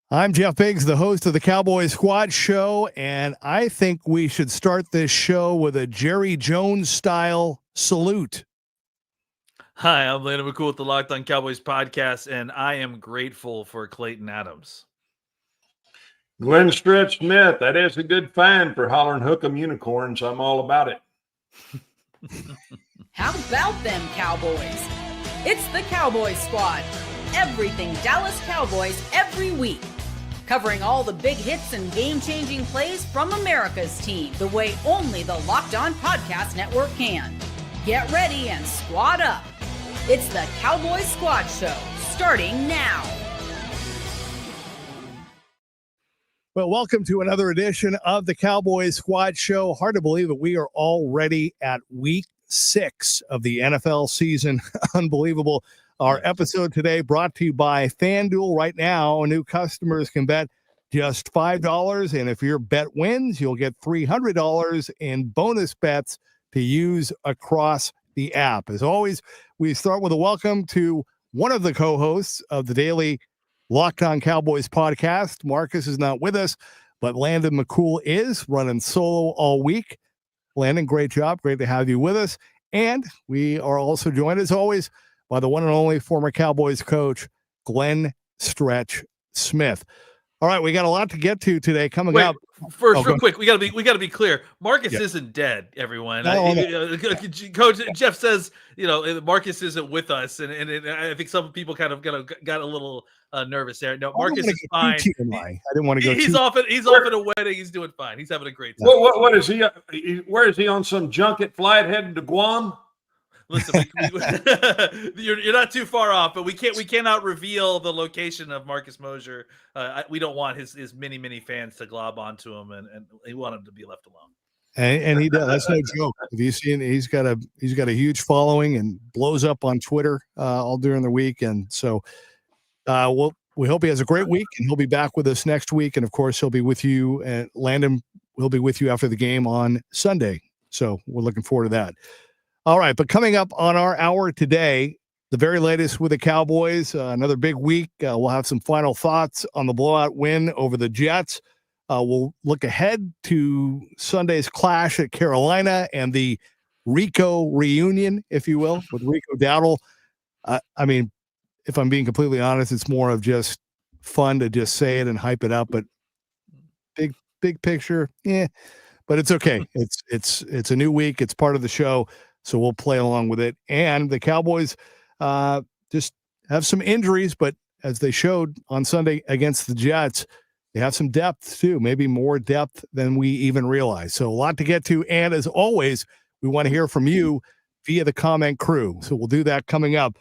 I'm Jeff Biggs, the host of the Cowboys Squad Show, and I think we should start this show with a Jerry Jones-style salute. Hi, I'm Landon McCool with the Locked On Cowboys podcast, and I am grateful for Clayton Adams. Glenn Stretch Smith, that is a good find for hollering hook 'em unicorns. I'm all about it. How about them Cowboys? It's the Cowboys Squad. Everything Dallas Cowboys every week. Covering all the big hits and game-changing plays from America's team the way only the Locked On Podcast Network can. Get ready and squad up. It's the Cowboys Squad Show, starting now. Well, welcome to another edition of the Cowboys Squad Show. Hard to believe that we are already at week 6 of the NFL season. Unbelievable. Our episode today brought to you by FanDuel. Right now, new customers can bet just $5, and if your bet wins, you'll get $300 in bonus bets to use across the app. As always, we start with a welcome to one of the co-hosts of the daily Locked On Cowboys podcast. Marcus is not with us, but Landon McCool is running solo all week. Landon, great job. Great to have you with us. And we are also joined, as always, by the one and only former Cowboys coach, Glenn Stretch Smith. All right, we got a lot to get to today coming up. First, real quick, we gotta be clear. Marcus isn't dead, everyone. Coach Jeff says, Marcus isn't with us, and I think some people kind of got a little nervous there. No, Marcus is fine. I didn't want to go. He's off at a wedding. He's doing fine. He's having a great time. What is he? Where is he on some junket flight heading to Guam? Listen, you're not too far off, but we cannot reveal the location of Marcus Mosher. We don't want his many fans to glob onto him, and we want him to be left alone. And he does. That's no joke. Have you seen? He's got a huge following and blows up on Twitter all during the week. And so, we hope he has a great week, and he'll be back with us next week. And of course, he'll be with you. And Landon will be with you after the game on Sunday. So we're looking forward to that. All right, but coming up on our hour today, the very latest with the Cowboys, another big week. We'll have some final thoughts on the blowout win over the Jets. We'll look ahead to Sunday's clash at Carolina and the Rico reunion, if you will, with Rico Dowdle. I mean, if I'm being completely honest, it's more of just fun to just say it and hype it up, but big picture, but it's okay. It's a new week. It's part of the show. So we'll play along with it. And the Cowboys just have some injuries, but as they showed on Sunday against the Jets, they have some depth too, maybe more depth than we even realize. So a lot to get to. And as always, we want to hear from you via the comment crew. So we'll do that coming up.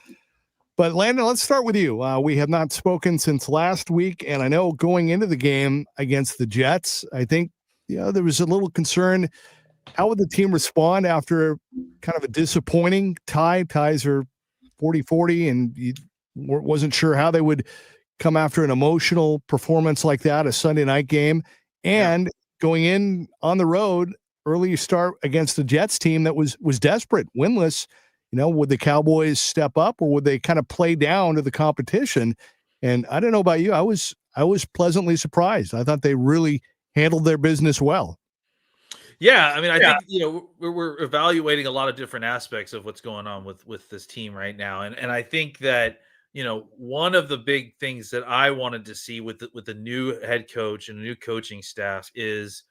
But Landon, let's start with you. We have not spoken since last week. And I know going into the game against the Jets, I think, there was a little concern. How would the team respond after kind of a disappointing tie? Ties are 40-40, and you wasn't sure how they would come after an emotional performance like that, a Sunday night game, and going in on the road, early start against the Jets team that was desperate, winless. Would the Cowboys step up, or would they kind of play down to the competition? And I don't know about you, I was pleasantly surprised. I thought they really handled their business well. Yeah, I mean, I think we're evaluating a lot of different aspects of what's going on with this team right now, and I think that one of the big things that I wanted to see with the new head coach and the new coaching staff is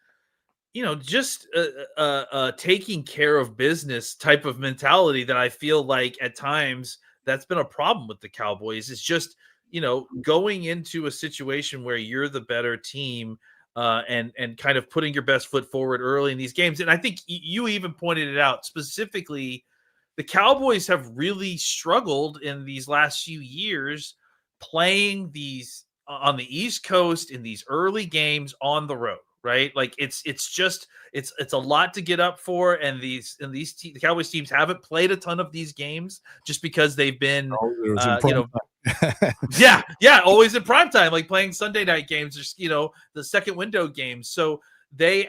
just a taking care of business type of mentality that I feel like at times that's been a problem with the Cowboys. It's just going into a situation where you're the better team. And kind of putting your best foot forward early in these games. And I think you even pointed it out specifically. The Cowboys have really struggled in these last few years playing these on the East Coast in these early games on the road, right? Like it's a lot to get up for. And the Cowboys teams haven't played a ton of these games just because they've been, always in prime time, like playing Sunday night games, or the second window games. So they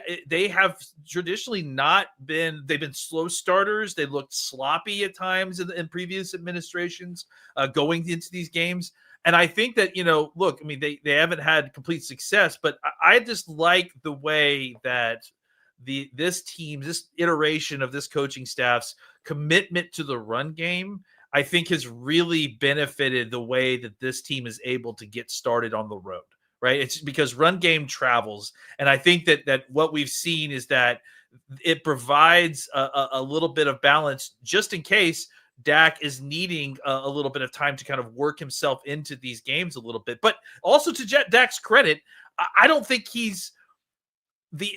have traditionally they've been slow starters. They looked sloppy at times in previous administrations going into these games. And I think that, look, I mean, they haven't had complete success, but I just like the way that this iteration of this coaching staff's commitment to the run game, I think, has really benefited the way that this team is able to get started on the road, right? It's because run game travels. And I think that what we've seen is that it provides a little bit of balance just in case Dak is needing a little bit of time to kind of work himself into these games a little bit. But also, to Dak's credit, I don't think he's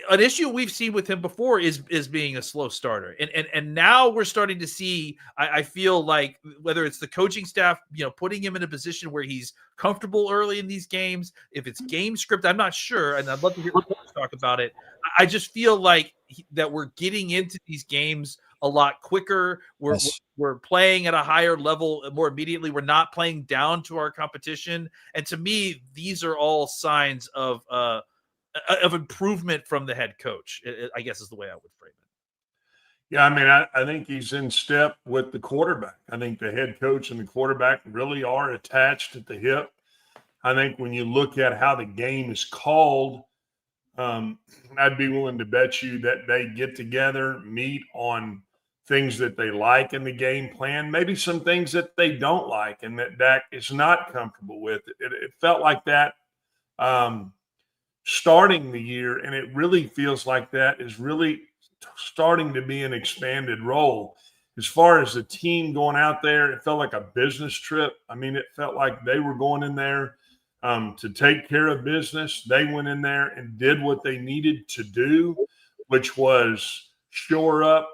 an issue we've seen with him before is being a slow starter. And now we're starting to see, I feel like, whether it's the coaching staff, putting him in a position where he's comfortable early in these games, if it's game script, I'm not sure. And I'd love to hear coach talk about it. I just feel like that we're getting into these games a lot quicker. We're playing at a higher level more immediately. We're not playing down to our competition. And to me, these are all signs of improvement from the head coach, I guess is the way I would frame it. Yeah, I mean, I think he's in step with the quarterback. I think the head coach and the quarterback really are attached at the hip. I think when you look at how the game is called, I'd be willing to bet you that they get together, meet on things that they like in the game plan, maybe some things that they don't like and that Dak is not comfortable with. It felt like that starting the year, and it really feels like that is really starting to be an expanded role. As far as the team going out there, it felt like a business trip. I mean, it felt like they were going in there to take care of business. They went in there and did what they needed to do, which was shore up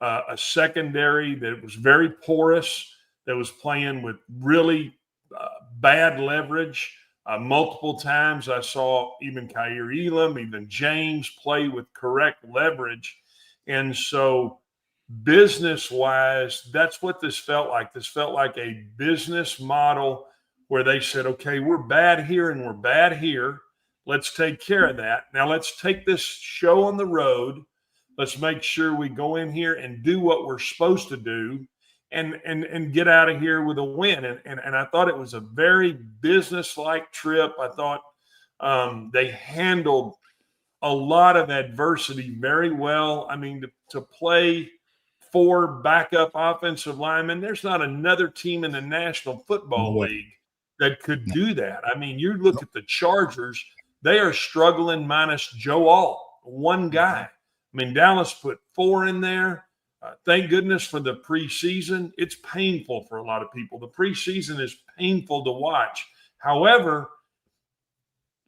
a secondary that was very porous, that was playing with really bad leverage. Multiple times I saw even Kaiir Elam, even James play with correct leverage. And so business-wise, that's what this felt like. This felt like a business model where they said, okay, we're bad here and we're bad here. Let's take care of that. Now let's take this show on the road. Let's make sure we go in here and do what we're supposed to do and get out of here with a win. And I thought it was a very business-like trip. I thought they handled a lot of adversity very well. I mean, to play 4 backup offensive linemen, there's not another team in the National Football League that could do that. I mean, you look at the Chargers, they are struggling minus Joe Alt, one guy. I mean, Dallas put 4 in there. Thank goodness for the preseason. It's painful for a lot of people. The preseason is painful to watch. However,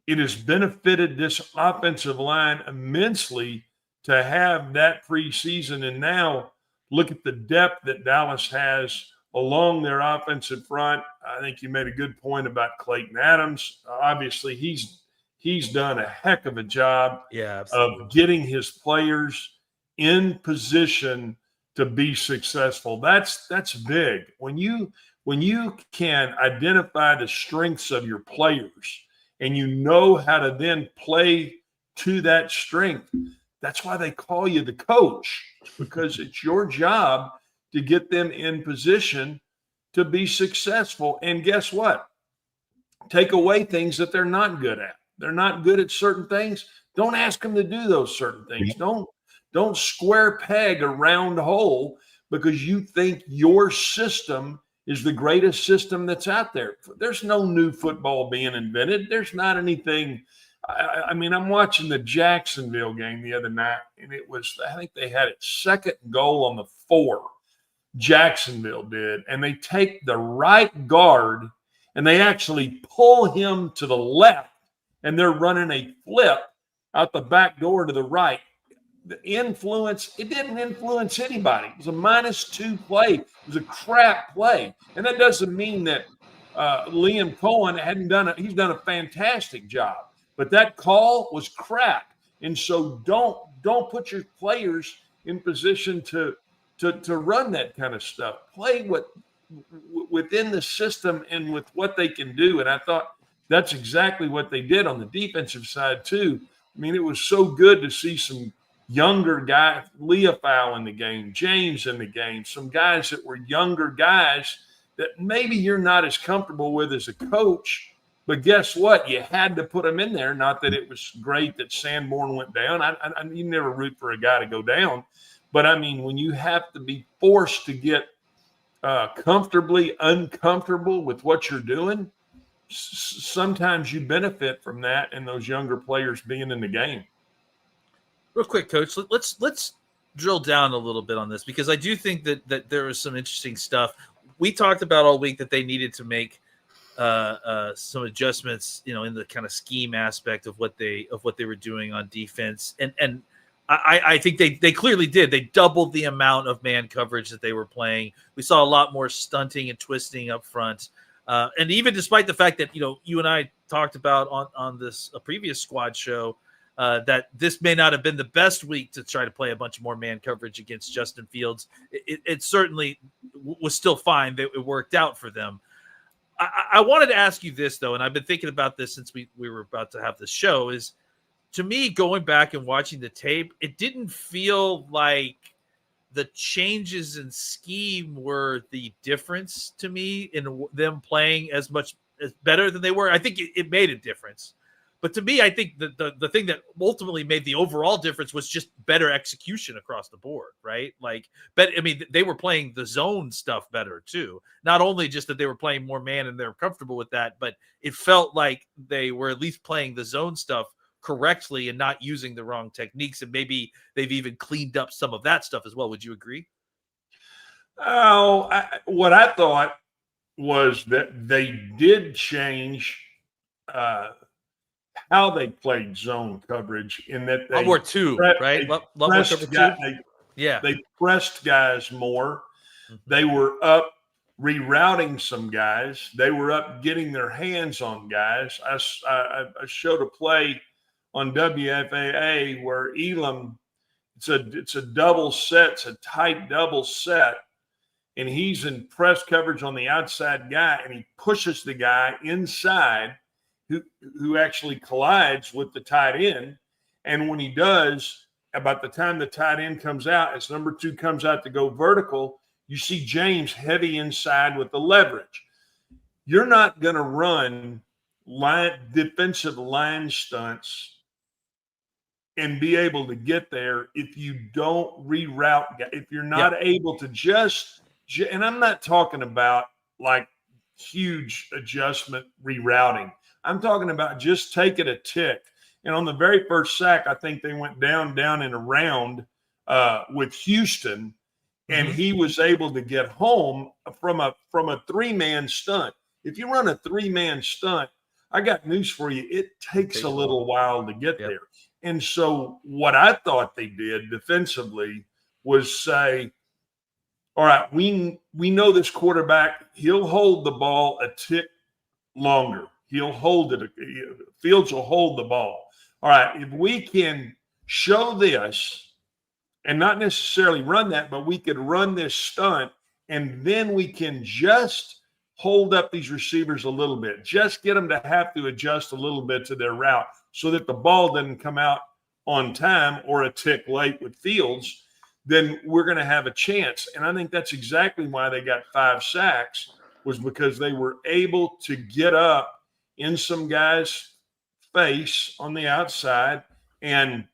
it has benefited this offensive line immensely to have that preseason. And now look at the depth that Dallas has along their offensive front. I think you made a good point about Clayton Adams. Obviously, he's done a heck of a job of getting his players in position to be successful. That's big. When you can identify the strengths of your players and you know how to then play to that strength, that's why they call you the coach, because it's your job to get them in position to be successful. And guess what? Take away things that they're not good at. They're not good at certain things. Don't ask them to do those certain things. Don't square peg a round hole because you think your system is the greatest system that's out there. There's no new football being invented. There's not anything. I mean, I'm watching the Jacksonville game the other night, and it was, I think they had it 2nd goal on the 4. Jacksonville did. And they take the right guard, and they actually pull him to the left, and they're running a flip out the back door to the right. The influence, it didn't influence anybody. It was a -2 play. It was a crap play. And that doesn't mean that Liam Cohen he's done a fantastic job. But that call was crap. And so don't put your players in position to run that kind of stuff. Play within the system and with what they can do. And I thought that's exactly what they did on the defensive side too. I mean, it was so good to see some younger guys, Leofow in the game, James in the game, some guys that were younger guys that maybe you're not as comfortable with as a coach. But guess what? You had to put him in there. Not that it was great that Sanborn went down. You never root for a guy to go down. But, I mean, when you have to be forced to get comfortably uncomfortable with what you're doing, sometimes you benefit from that and those younger players being in the game. Real quick, Coach, let's drill down a little bit on this, because I do think that there was some interesting stuff. We talked about all week that they needed to make some adjustments, in the kind of scheme aspect of what they were doing on defense, and I think they clearly did. They doubled the amount of man coverage that they were playing. We saw a lot more stunting and twisting up front, and even despite the fact that you and I talked about on a previous squad show that this may not have been the best week to try to play a bunch more man coverage against Justin Fields. It certainly was still fine. It worked out for them. I wanted to ask you this, though, and I've been thinking about this since we were about to have this show, is, to me, going back and watching the tape, it didn't feel like the changes in scheme were the difference to me in them playing as better than they were. I think it made a difference. But to me, I think the thing that ultimately made the overall difference was just better execution across the board, right? They were playing the zone stuff better too. Not only just that they were playing more man and they're comfortable with that, but it felt like they were at least playing the zone stuff correctly and not using the wrong techniques. And maybe they've even cleaned up some of that stuff as well. Would you agree? Oh, what I thought was that they did change how they played zone coverage, in that they more two, right? Love more cover two. They pressed guys more. Mm-hmm. They were up rerouting some guys. They were up getting their hands on guys. I showed a play on WFAA where Elam, it's a double set, it's a tight double set, and he's in press coverage on the outside guy, and he pushes the guy inside who actually collides with the tight end. And when he does, about the time the tight end comes out, as number 2 comes out to go vertical, you see James heavy inside with the leverage. You're not going to run defensive line stunts and be able to get there if you don't reroute, if you're not able to and I'm not talking about like huge adjustment rerouting. I'm talking about just take it a tick. And on the very first sack, I think they went down and around with Houston, and he was able to get home from a 3-man stunt. If you run a 3-man stunt, I got news for you. It takes a little while to get there. And so what I thought they did defensively was say, all right, we know this quarterback, he'll hold the ball a tick longer. He'll hold it. Fields will hold the ball. All right, if we can show this and not necessarily run that, but we could run this stunt, and then we can just hold up these receivers a little bit, just get them to have to adjust a little bit to their route so that the ball doesn't come out on time or a tick late with Fields, then we're going to have a chance. And I think that's exactly why they got 5 sacks, was because they were able to get up in some guys' face on the outside and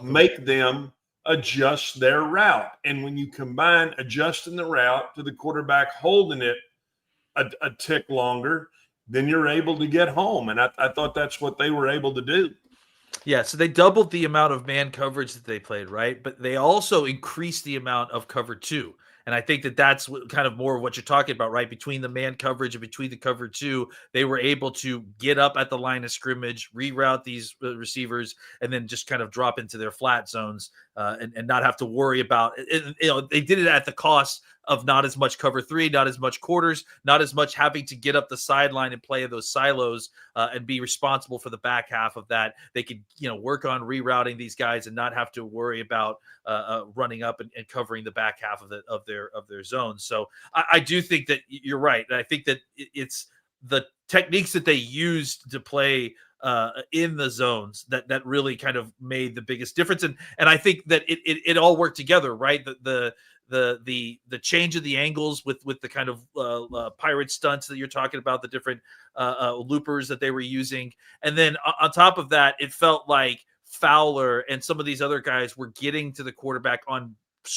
make them adjust their route. And when you combine adjusting the route to the quarterback holding it a tick longer, then you're able to get home. And I thought that's what they were able to do. Yeah, so they doubled the amount of man coverage that they played, right? But they also increased the amount of cover 2. And I think that's kind of more of what you're talking about, right? Between the man coverage and between the cover 2, they were able to get up at the line of scrimmage, reroute these receivers, and then just kind of drop into their flat zones and not have to worry about it. They did it at the cost of not as much cover 3, not as much quarters, not as much having to get up the sideline and play those silos and be responsible for the back half of that. They could, work on rerouting these guys and not have to worry about running up and covering the back half of their zone. So I do think that you're right. And I think that it's the techniques that they used to play in the zones that really kind of made the biggest difference. And I think that it all worked together, right? The the change of the angles with the kind of pirate stunts that you're talking about, the different loopers that they were using. And then on top of that, it felt like Fowler and some of these other guys were getting to the quarterback on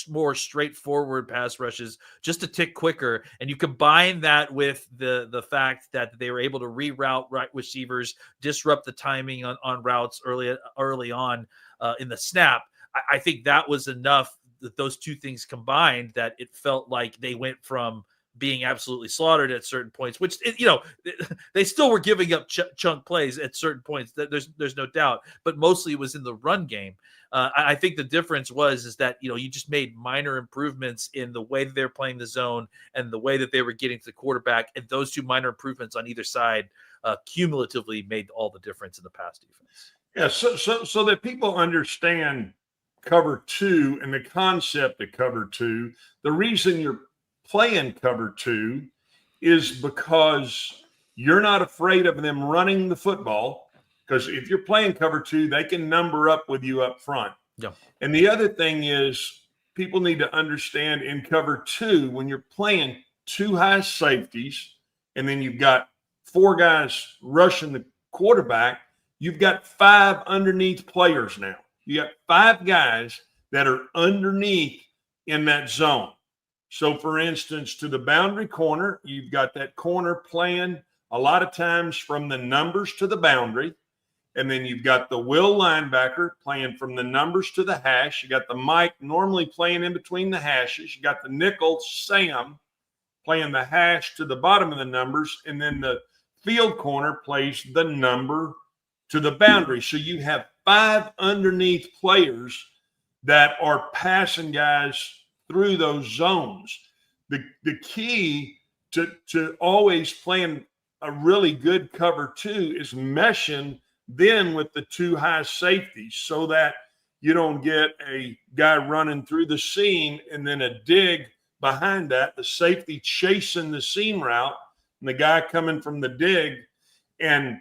more straightforward pass rushes just a tick quicker. And you combine that with the fact that they were able to reroute right receivers, disrupt the timing on routes early on in the snap. I think that was enough, that those two things combined, that it felt like they went from being absolutely slaughtered at certain points, which, they still were giving up chunk plays at certain points. There's no doubt, but mostly it was in the run game. I think the difference is that, you just made minor improvements in the way that they're playing the zone and the way that they were getting to the quarterback. And those two minor improvements on either side cumulatively made all the difference in the pass defense. Yeah. So that people understand cover two and the concept of cover two, the reason you're playing cover two is because you're not afraid of them running the football, because if you're playing cover two, they can number up with you up front. Yeah. And the other thing is, people need to understand in cover two, when you're playing two high safeties and then you've got four guys rushing the quarterback, you've got five underneath players now. You got five guys that are underneath in that zone. So, for instance, to the boundary corner, you've got that corner playing a lot of times from the numbers to the boundary. And then you've got the will linebacker playing from the numbers to the hash. You got the Mike normally playing in between the hashes. You got the nickel Sam playing the hash to the bottom of the numbers. And then the field corner plays the number to the boundary. So you have five underneath players that are passing guys through those zones. The key to always playing a really good cover two is meshing then with the two high safeties, so that you don't get a guy running through the seam and then a dig behind that, the safety chasing the seam route and the guy coming from the dig and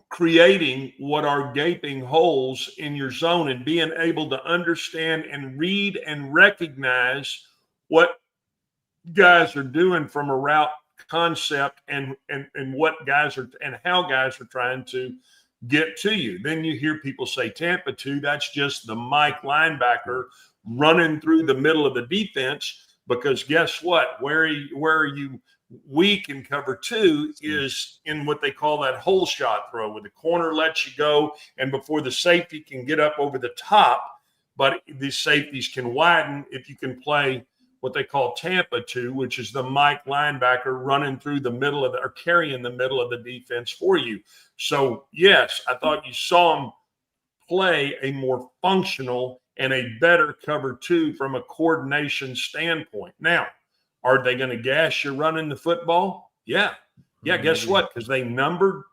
creating what are gaping holes in your zone, and being able to understand and read and recognize what guys are doing from a route concept and what guys are and how guys are trying to get to you. Then you hear people say Tampa 2, that's just the Mike linebacker running through the middle of the defense, because guess what? Where are you weak in cover two is in what they call that hole shot throw, where the corner lets you go and before the safety can get up over the top, but these safeties can widen if you can play what they call Tampa 2, which is the Mike linebacker running through the middle of or carrying the middle of the defense for you. So yes, I thought you saw them play a more functional and a better cover two from a coordination standpoint. Now, are they going to gas you running the football? Yeah. Guess what? Because they number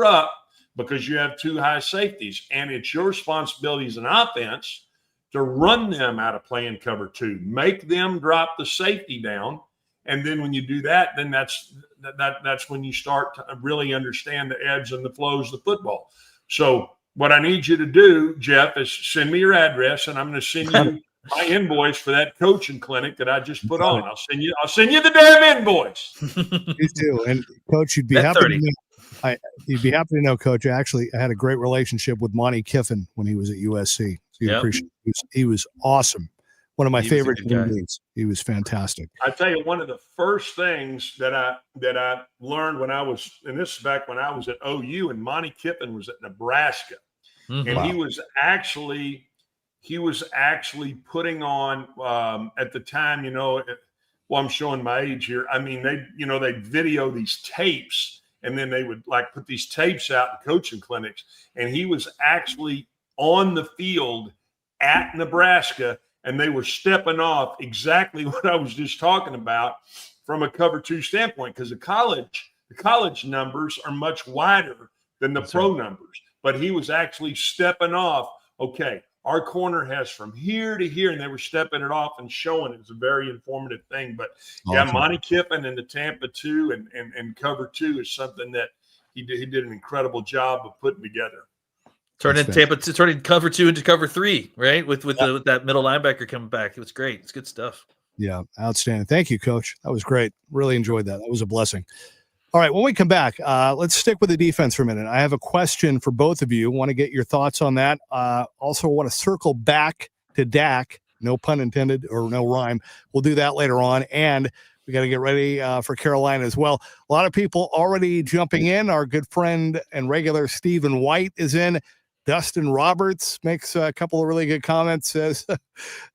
up because you have two high safeties, and it's your responsibility as an offense to run them out of playing cover two, make them drop the safety down. And then when you do that, then that's when you start to really understand the ebbs and the flows of the football. So what I need you to do, Jeff, is send me your address, and I'm going to send you my invoice for that coaching clinic that I just put on. I'll send you the damn invoice. You too. And Coach, you'd be happy to know, Coach, I had a great relationship with Monty Kiffin when he was at USC. So you appreciate it. He was awesome. One of my favorite human beings. He was fantastic. I tell you, one of the first things that I learned when I was, and this is back when I was at OU, and Monty Kiffin was at Nebraska. Mm-hmm. And he was actually putting on at the time, I'm showing my age here. I mean, they'd video these tapes, and then they would like put these tapes out in coaching clinics. And he was actually on the field at Nebraska, and they were stepping off exactly what I was just talking about from a cover two standpoint, because the college numbers are much wider than the pro numbers. But he was actually stepping off. Okay, our corner has from here to here, and they were stepping it off and showing it. It's a very informative thing. But yeah, Monty Kiffin and the Tampa 2 and cover two is something that he did an incredible job of putting together. Turning cover 2 into cover 3, right? With that middle linebacker coming back. It was great. It's good stuff. Yeah, outstanding. Thank you, Coach. That was great. Really enjoyed that. That was a blessing. All right, when we come back, let's stick with the defense for a minute. I have a question for both of you. Want to get your thoughts on that. Also want to circle back to Dak. No pun intended, or no rhyme. We'll do that later on. And we got to get ready for Carolina as well. A lot of people already jumping in. Our good friend and regular Stephen White is in. Dustin Roberts makes a couple of really good comments, says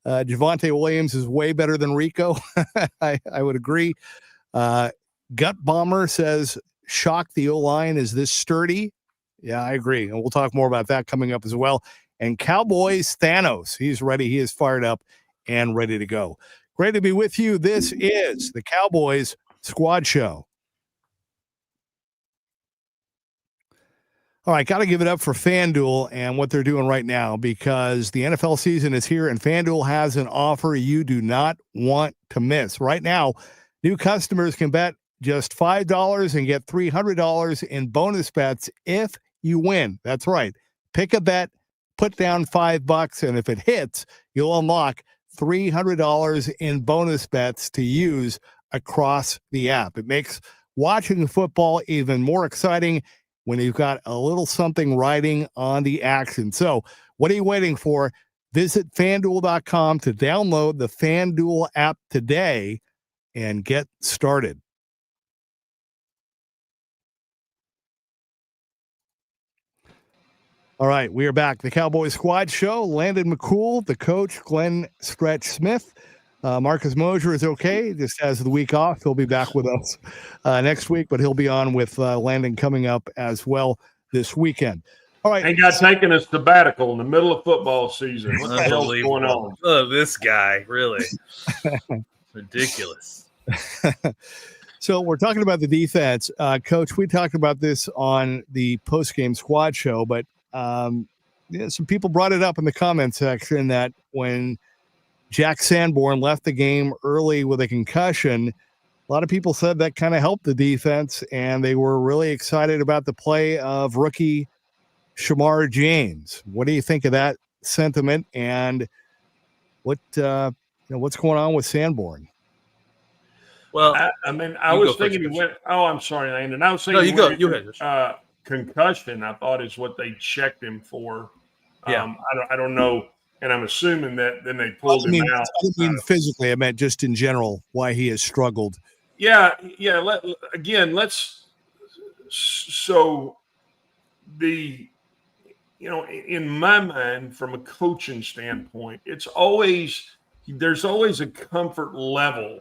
Javonte Williams is way better than Rico. I would agree. Gut Bomber says, shock the O-line. Is this sturdy? Yeah, I agree. And we'll talk more about that coming up as well. And Cowboys Thanos, he's ready. He is fired up and ready to go. Great to be with you. This is the Cowboys Squad Show. All right, got to give it up for FanDuel and what they're doing right now, because the NFL season is here and FanDuel has an offer you do not want to miss. Right now, new customers can bet just $5 and get $300 in bonus bets if you win. That's right. Pick a bet, put down $5, and if it hits, you'll unlock $300 in bonus bets to use across the app. It makes watching football even more exciting when you've got a little something riding on the action. So what are you waiting for? Visit FanDuel.com to download the FanDuel app today and get started. All right, we are back. The Cowboys Squad Show. Landon McCool, the coach, Glenn Stretch Smith. Marcus Mosher is okay, just has the week off. He'll be back with us next week, but he'll be on with Landon coming up as well this weekend. All right. He got taken a sabbatical in the middle of football season. What the hell's going on? Oh, this guy, really. Ridiculous. So we're talking about the defense. Coach, we talked about this on the post-game squad show, but some people brought it up in the comment section that when Jack Sanborn left the game early with a concussion, a lot of people said that kind of helped the defense, and they were really excited about the play of rookie Shamar James. What do you think of that sentiment, and what's going on with Sanborn? Well, I was thinking he went. Oh, I'm sorry, Landon. I was thinking. No, you go. Concussion, I thought, is what they checked him for. Yeah. I don't know, and I'm assuming that then they pulled him out. I didn't mean physically. I meant just in general why he has struggled. Yeah. So in my mind, from a coaching standpoint, there's always a comfort level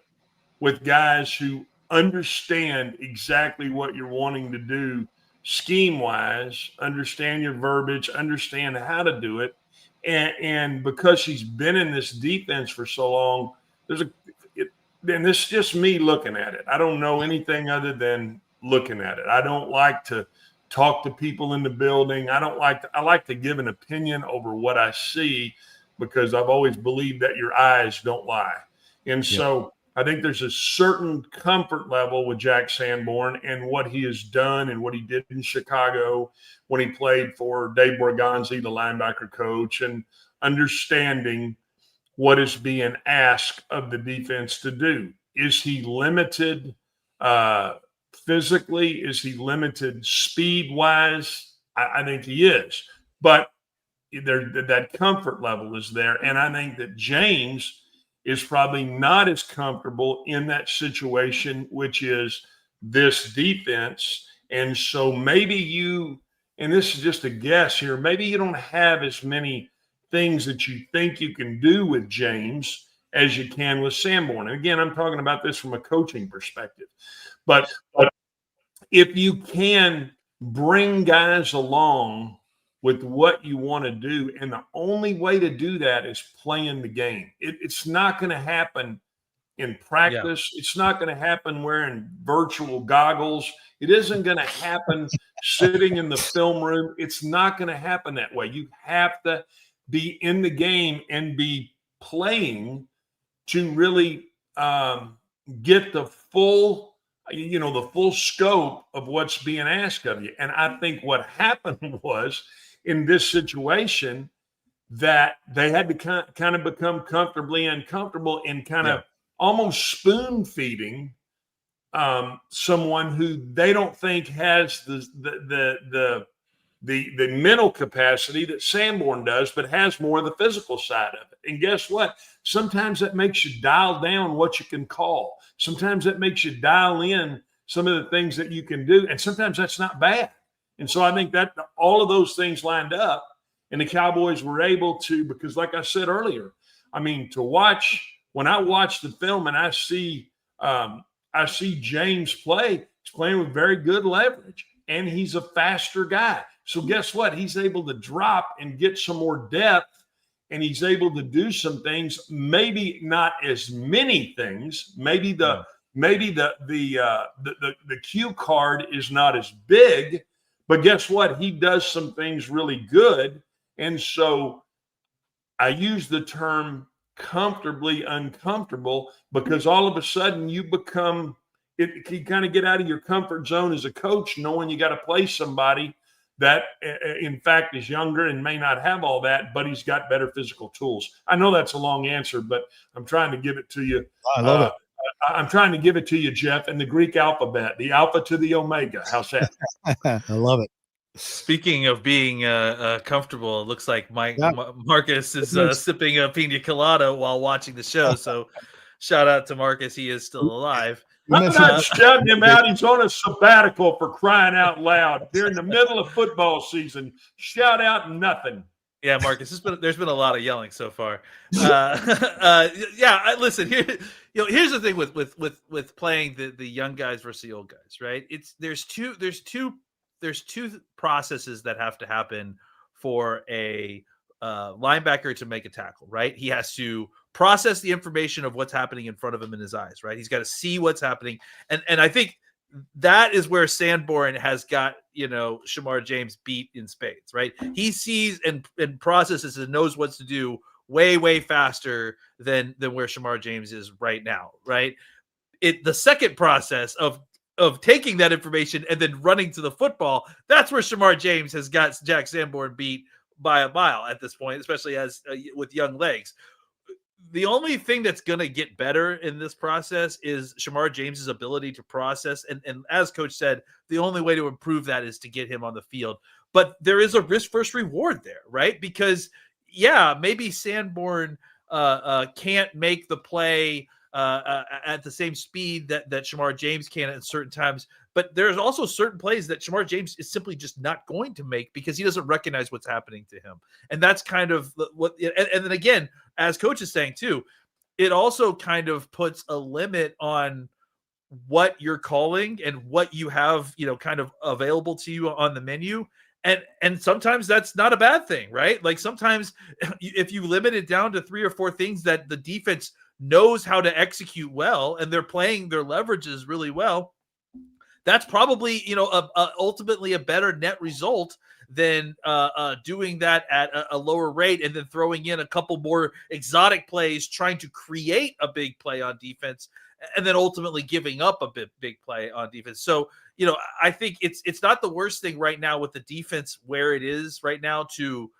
with guys who understand exactly what you're wanting to do scheme-wise, understand your verbiage, understand how to do it. And because he's been in this defense for so long, and this is just me looking at it. I don't know anything other than looking at it. I don't like to talk to people in the building. I like to give an opinion over what I see, because I've always believed that your eyes don't lie. And so I think there's a certain comfort level with Jack Sanborn and what he has done and what he did in Chicago when he played for Dave Borgonzi, the linebacker coach, and understanding what is being asked of the defense to do. Is he limited physically? Is he limited speed-wise? I think he is. But that comfort level is there. And I think that James is probably not as comfortable in that situation, which is this defense. And so maybe and this is just a guess here, maybe you don't have as many things that you think you can do with James as you can with Sanborn. And again, I'm talking about this from a coaching perspective. But if you can bring guys along with what you want to do, and the only way to do that is playing the game. It's not going to happen in practice. Yeah. It's not going to happen wearing virtual goggles. It isn't going to happen sitting in the film room. It's not going to happen that way. You have to be in the game and be playing to really get the full scope of what's being asked of you. And I think what happened in this situation that they had to kind of become comfortably uncomfortable in kind of almost spoon feeding someone who they don't think has the mental capacity that Sanborn does, but has more of the physical side of it. And guess what? Sometimes that makes you dial down what you can call. Sometimes that makes you dial in some of the things that you can do. And sometimes that's not bad. And so I think that all of those things lined up, and the Cowboys were able to, because like I said earlier, I mean, when I watch the film and I see James play, he's playing with very good leverage, and he's a faster guy. So guess what? He's able to drop and get some more depth, and he's able to do some things, maybe not as many things. Maybe the cue card is not as big, but guess what? He does some things really good. And so I use the term comfortably uncomfortable because all of a sudden you kind of get out of your comfort zone as a coach, knowing you got to play somebody that in fact is younger and may not have all that, but he's got better physical tools. I know that's a long answer, but I'm trying to give it to you. I love it. I'm trying to give it to you, Jeff, in the Greek alphabet, the alpha to the omega. How's that? I love it. Speaking of being comfortable, it looks like Marcus is sipping a pina colada while watching the show. So shout out to Marcus. He is still alive. I'm not shouting him out. He's on a sabbatical, for crying out loud. They're in the middle of football season. Shout out nothing. Yeah, Marcus, there's been a lot of yelling so far. Listen, here's the thing with playing the young guys versus the old guys, right? There's two processes that have to happen for a linebacker to make a tackle, right? He has to process the information of what's happening in front of him in his eyes, right? He's got to see what's happening. And I think that is where Sanborn has got, Shamar James beat in spades, right? He sees and processes and knows what to do way, way faster than where Shamar James is right now, right? The second process of taking that information and then running to the football, that's where Shamar James has got Jack Sanborn beat by a mile at this point, especially as with young legs. The only thing that's going to get better in this process is Shamar James's ability to process. And as Coach said, the only way to improve that is to get him on the field. But there is a risk versus reward there, right? Because, maybe Sanborn can't make the play at the same speed that Shamar James can at certain times. But there's also certain plays that Shamar James is simply just not going to make because he doesn't recognize what's happening to him. And that's kind of what, and then again, as Coach is saying too, it also kind of puts a limit on what you're calling and what you have, kind of available to you on the menu. And sometimes that's not a bad thing, right? Like sometimes if you limit it down to 3 or 4 things that the defense knows how to execute well, and they're playing their leverages really well, that's probably, ultimately a better net result than doing that at a lower rate and then throwing in a couple more exotic plays, trying to create a big play on defense, and then ultimately giving up a big play on defense. So, I think it's not the worst thing right now with the defense where it is right now to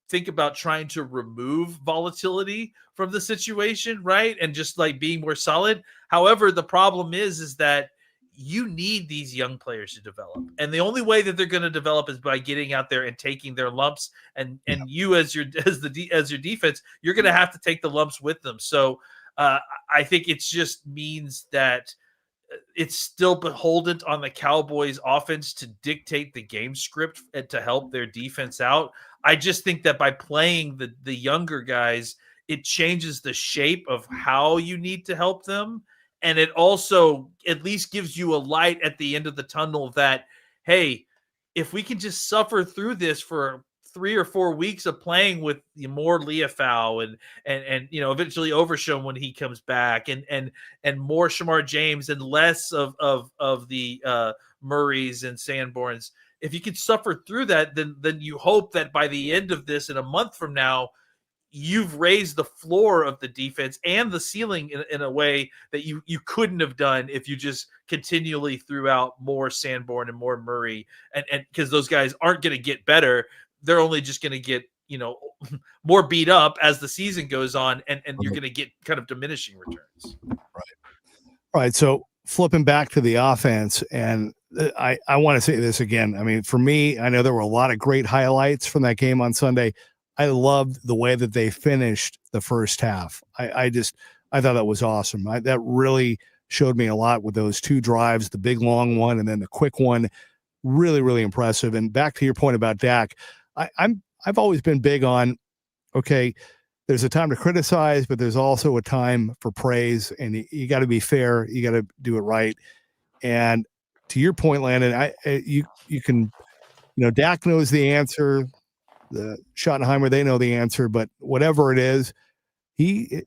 think about trying to remove volatility from the situation, right? And just like being more solid. However, the problem is that you need these young players to develop. And the only way that they're going to develop is by getting out there and taking their lumps. And you as your defense, you're going to have to take the lumps with them. So I think it just means that it's still beholden on the Cowboys offense to dictate the game script and to help their defense out. I just think that by playing the younger guys, it changes the shape of how you need to help them. And it also at least gives you a light at the end of the tunnel that, hey, if we can just suffer through this for 3 or 4 weeks of playing with more Leafau and eventually Overshown when he comes back and more Shamar James and less of the Murrays and Sanborns, if you could suffer through that, then you hope that by the end of this in a month from now, you've raised the floor of the defense and the ceiling in a way that you couldn't have done if you just continually threw out more Sanborn and more Murray, and because those guys aren't going to get better, they're only just going to get more beat up as the season goes on, and you're going to get kind of diminishing returns. Right. So flipping back to the offense, and I want to say this again. I mean, for me, I know there were a lot of great highlights from that game on Sunday. I loved the way that they finished the first half. I thought that was awesome. That really showed me a lot with those two drives, the big long one and then the quick one. Really, really impressive. And back to your point about Dak, I've always been big on, okay, there's a time to criticize, but there's also a time for praise, and you got to be fair. You got to do it right. And to your point, Landon, you can, Dak knows the answer. The Schottenheimer, they know the answer, but whatever it is, he,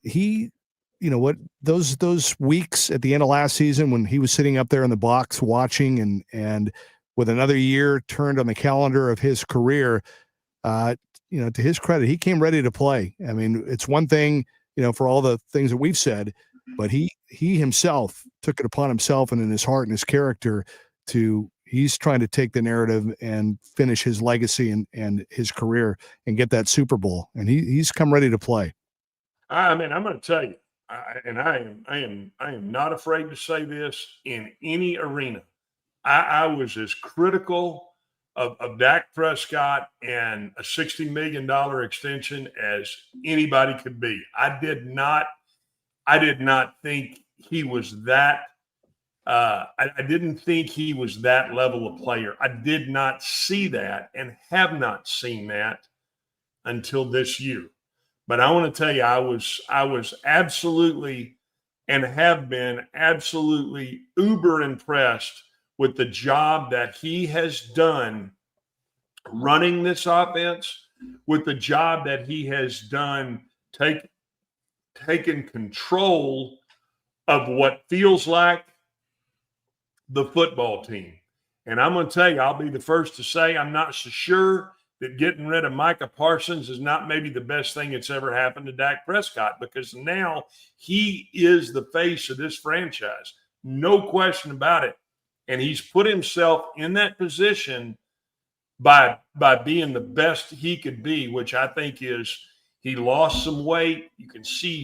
those weeks at the end of last season when he was sitting up there in the box watching and with another year turned on the calendar of his career, to his credit, he came ready to play. I mean, it's one thing, for all the things that we've said, but he himself took it upon himself and in his heart and his character he's trying to take the narrative and finish his legacy and his career and get that Super Bowl. And he's come ready to play. I mean, I'm going to tell you, I am not afraid to say this in any arena. I was as critical of Dak Prescott and a $60 million extension as anybody could be. I did not think he was that. I didn't think he was that level of player. I did not see that and have not seen that until this year. But I want to tell you, I was absolutely and have been absolutely uber impressed with the job that he has done running this offense, with the job that he has done taking control of what feels like the football team. And I'm going to tell you, I'll be the first to say I'm not so sure that getting rid of Micah Parsons is not maybe the best thing that's ever happened to Dak Prescott, because now he is the face of this franchise. No question about it. And he's put himself in that position by being the best he could be, which I think is he lost some weight. You can see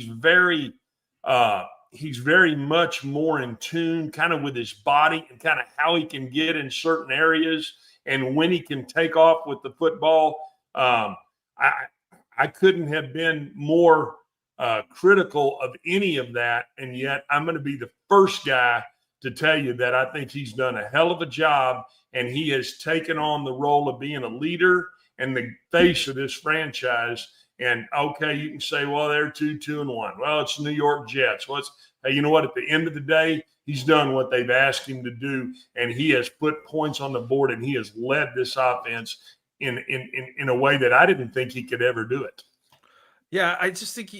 he's very much more in tune kind of with his body and kind of how he can get in certain areas and when he can take off with the football. I couldn't have been more critical of any of that. And yet I'm going to be the first guy to tell you that I think he's done a hell of a job, and he has taken on the role of being a leader and the face of this franchise. And okay, you can say, well, they're 2-2-1. Well, it's New York Jets. Well, hey, you know what? At the end of the day, he's done what they've asked him to do, and he has put points on the board, and he has led this offense in a way that I didn't think he could ever do it. Yeah, I just think,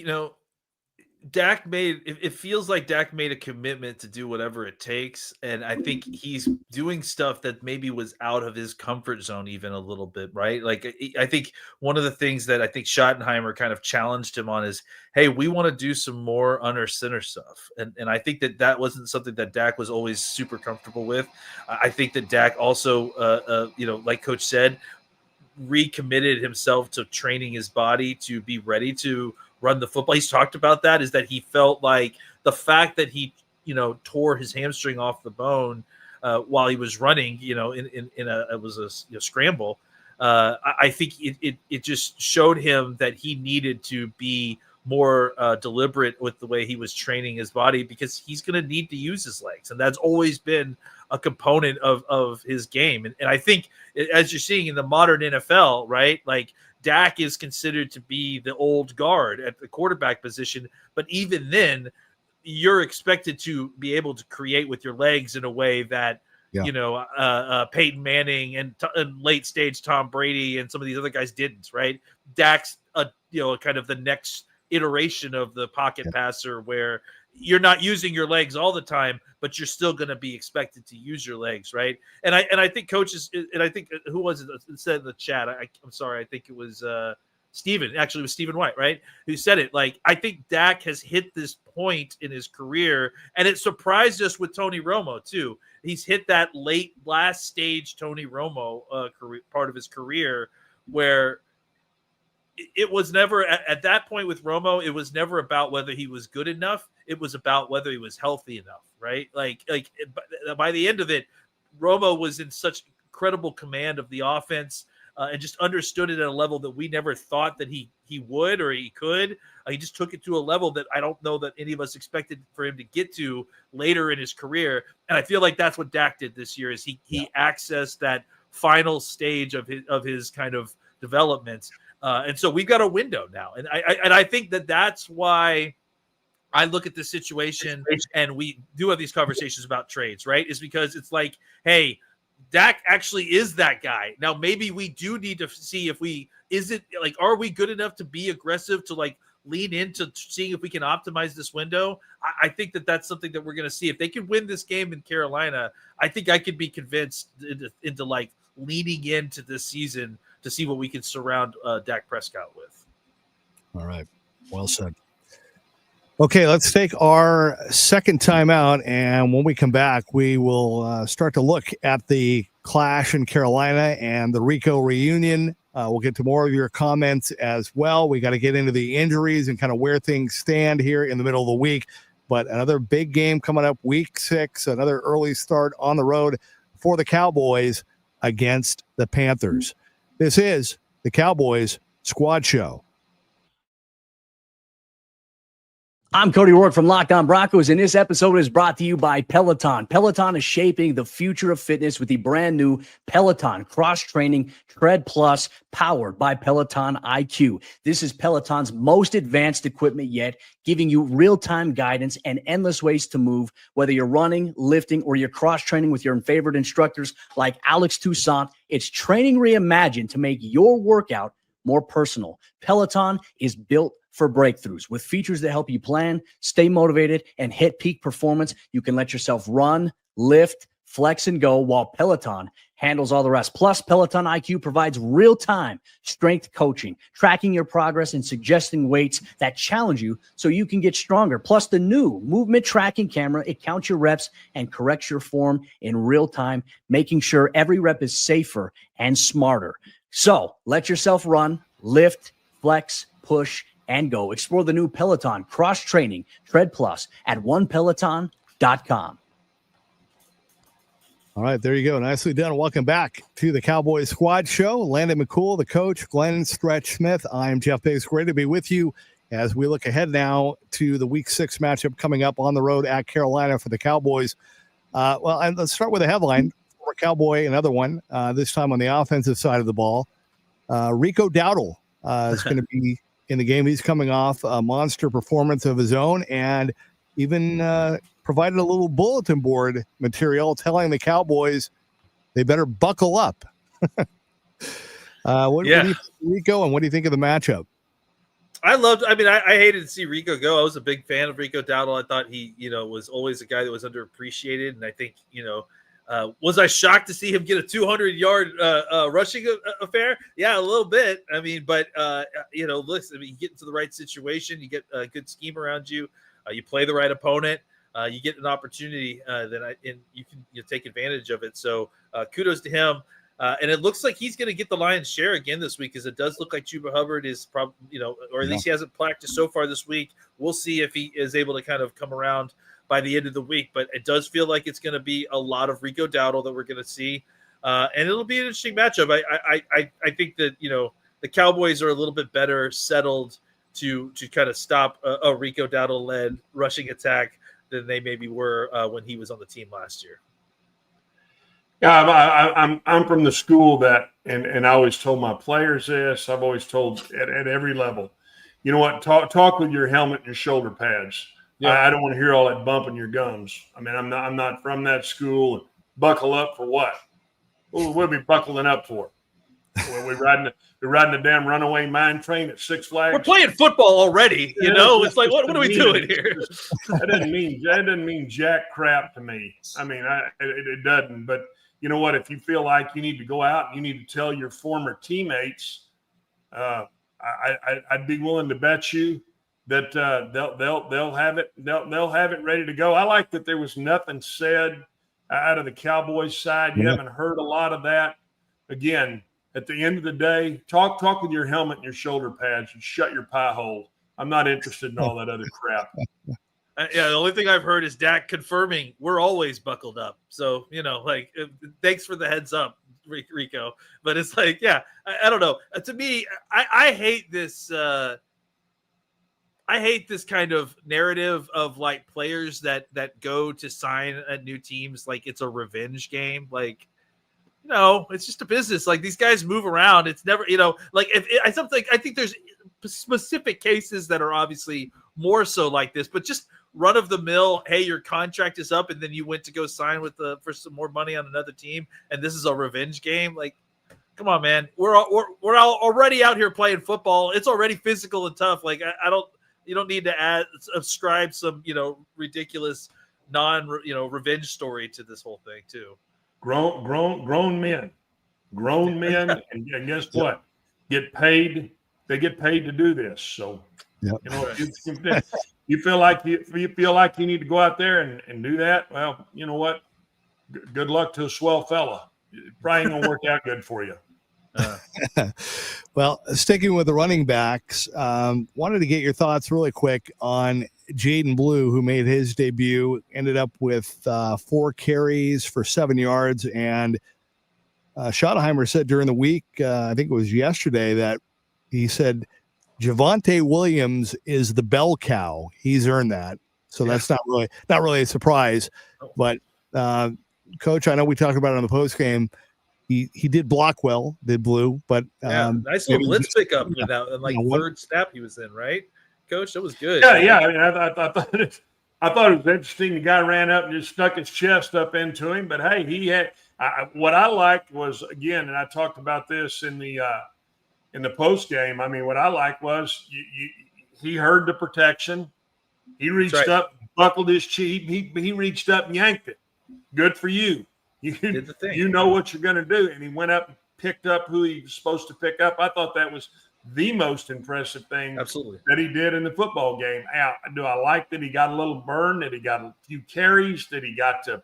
Dak it feels like Dak made a commitment to do whatever it takes. And I think he's doing stuff that maybe was out of his comfort zone even a little bit, right? Like, I think one of the things that I think Schottenheimer kind of challenged him on is, hey, we want to do some more under center stuff. And I think that wasn't something that Dak was always super comfortable with. I think that Dak also, like Coach said, recommitted himself to training his body to be ready to run the football. He's talked about that, is that he felt like the fact that he, tore his hamstring off the bone while he was running, it was a scramble. I think it just showed him that he needed to be more deliberate with the way he was training his body, because he's going to need to use his legs. And that's always been a component of his game. And I think, as you're seeing in the modern NFL, right, like Dak is considered to be the old guard at the quarterback position. But even then, you're expected to be able to create with your legs in a way that, Peyton Manning and late stage Tom Brady and some of these other guys didn't, right? Dak's, kind of the next iteration of the pocket passer, where you're not using your legs all the time, but you're still going to be expected to use your legs, right? And I think coaches, and I think who was it that said in the chat? I'm sorry, I think it was Steven, actually it was Stephen White, right? Who said it. Like, I think Dak has hit this point in his career, and it surprised us with Tony Romo too. He's hit that last stage Tony Romo part of his career where it was never at that point with Romo, it was never about whether he was good enough. It was about whether he was healthy enough, right? Like by the end of it, Romo was in such incredible command of the offense and just understood it at a level that we never thought that he would or he could. He just took it to a level that I don't know that any of us expected for him to get to later in his career. And I feel like that's what Dak did this year is he accessed that final stage of his kind of development. And so we've got a window now. And I think that's why I look at this situation and we do have these conversations about trades, right? Is because it's like, hey, Dak actually is that guy. Now, maybe we do need to see are we good enough to be aggressive to like lean into seeing if we can optimize this window? I think that's something that we're going to see. If they can win this game in Carolina, I think I could be convinced into like leaning into this season to see what we can surround Dak Prescott with. All right. Well said. Okay, let's take our second timeout, and when we come back, we will start to look at the clash in Carolina and the Rico reunion. We'll get to more of your comments as well. We got to get into the injuries and kind of where things stand here in the middle of the week. But another big game coming up, week 6, another early start on the road for the Cowboys against the Panthers. This is the Cowboys Squad Show. I'm Cody Rourke from Locked On Broncos, and this episode is brought to you by Peloton. Peloton is shaping the future of fitness with the brand new Peloton Cross-Training Tread Plus, powered by Peloton IQ. This is Peloton's most advanced equipment yet, giving you real-time guidance and endless ways to move, whether you're running, lifting, or you're cross-training with your favorite instructors like Alex Toussaint. It's training reimagined to make your workout more personal. Peloton is built for breakthroughs with features that help you plan, stay motivated, and hit peak performance. You can let yourself run, lift, flex, and go while Peloton handles all the rest. Plus, Peloton IQ provides real-time strength coaching, tracking your progress and suggesting weights that challenge you so you can get stronger. Plus, the new movement tracking camera, it counts your reps and corrects your form in real time, making sure every rep is safer and smarter. So let yourself run, lift, flex, push, and go. Explore the new Peloton Cross-Training Tread Plus at onepeloton.com. All right, there you go. Nicely done. Welcome back to the Cowboys Squad Show. Landon McCool, the coach, Glenn Stretch Smith. I'm Jeff Biggs. Great to be with you as we look ahead now to the Week 6 matchup coming up on the road at Carolina for the Cowboys. And let's start with a headline. Former Cowboy, another one, this time on the offensive side of the ball. Rico Dowdle is going to be in the game. He's coming off a monster performance of his own and even provided a little bulletin board material telling the Cowboys they better buckle up. What do you think of Rico, and what do you think of the matchup? I hated to see Rico go. I was a big fan of Rico Dowdle. I thought he, was always a guy that was underappreciated. And I think, was I shocked to see him get a 200-yard rushing affair? Yeah, a little bit. Listen, you get into the right situation, you get a good scheme around you, you play the right opponent, you get an opportunity, and you can take advantage of it. So kudos to him. And it looks like he's going to get the lion's share again this week, because it does look like Chuba Hubbard is probably, or at least he hasn't practiced so far this week. We'll see if he is able to kind of come around by the end of the week, but it does feel like it's going to be a lot of Rico Dowdle that we're going to see. And it'll be an interesting matchup. I think that, the Cowboys are a little bit better settled to kind of stop a Rico Dowdle led rushing attack than they maybe were when he was on the team last year. Yeah, I'm from the school that, and I always told my players this. I've always told at every level, you know what? Talk with your helmet and your shoulder pads. Yeah. I don't want to hear all that bumping your gums. I mean, I'm not from that school. Buckle up for what? What are we buckling up for? We're riding the damn runaway mine train at Six Flags. We're playing football already. It's like what are we doing here? That doesn't mean jack crap to me. I mean, it doesn't. But you know what? If you feel like you need to go out and you need to tell your former teammates, I'd be willing to bet you that they'll have it. They'll have it ready to go. I like that there was nothing said out of the Cowboys side. You haven't heard a lot of that. Again, at the end of the day, talk with your helmet and your shoulder pads and shut your pie hole. I'm not interested in all that other crap. Yeah, the only thing I've heard is Dak confirming we're always buckled up. So, thanks for the heads up, Rico. But it's like, yeah, I don't know. To me, I hate this. I hate this kind of narrative of like players that go to sign at new teams like it's a revenge game. Like, it's just a business. Like these guys move around. It's never, like I think there's specific cases that are obviously more so like this, but just run of the mill. Hey, your contract is up, and then you went to go sign for some more money on another team, and this is a revenge game. Like, come on, man. We're all already out here playing football. It's already physical and tough. Like you don't need to ascribe some ridiculous revenge story to this whole thing too. Grown men, and guess what? Get paid. They get paid to do this. So, you feel like you need to go out there and do that. Well, you know what? Good luck to a swell fella. It probably ain't gonna work out good for you. Well, sticking with the running backs, wanted to get your thoughts really quick on Jaden Blue, who made his debut, ended up with 4 carries for 7 yards. And Schottenheimer said during the week, I think it was yesterday, that he said Javonte Williams is the bell cow. He's earned that. So that's not really a surprise. But Coach, I know we talked about it on the post game. He did block well, did Blue, but nice little blitz pickup with that third snap he was in, right, Coach? That was good. Yeah. I mean, I thought it was interesting. The guy ran up and just stuck his chest up into him. But hey, he had what I liked was, again, and I talked about this in the post game. I mean, what I liked was he heard the protection. He reached up, buckled his cheek. He reached up and yanked it. Good for you. You know what you're going to do. And he went up and picked up who he was supposed to pick up. I thought that was the most impressive thing that he did in the football game. Do I like that he got a little burn, that he got a few carries, that he got to,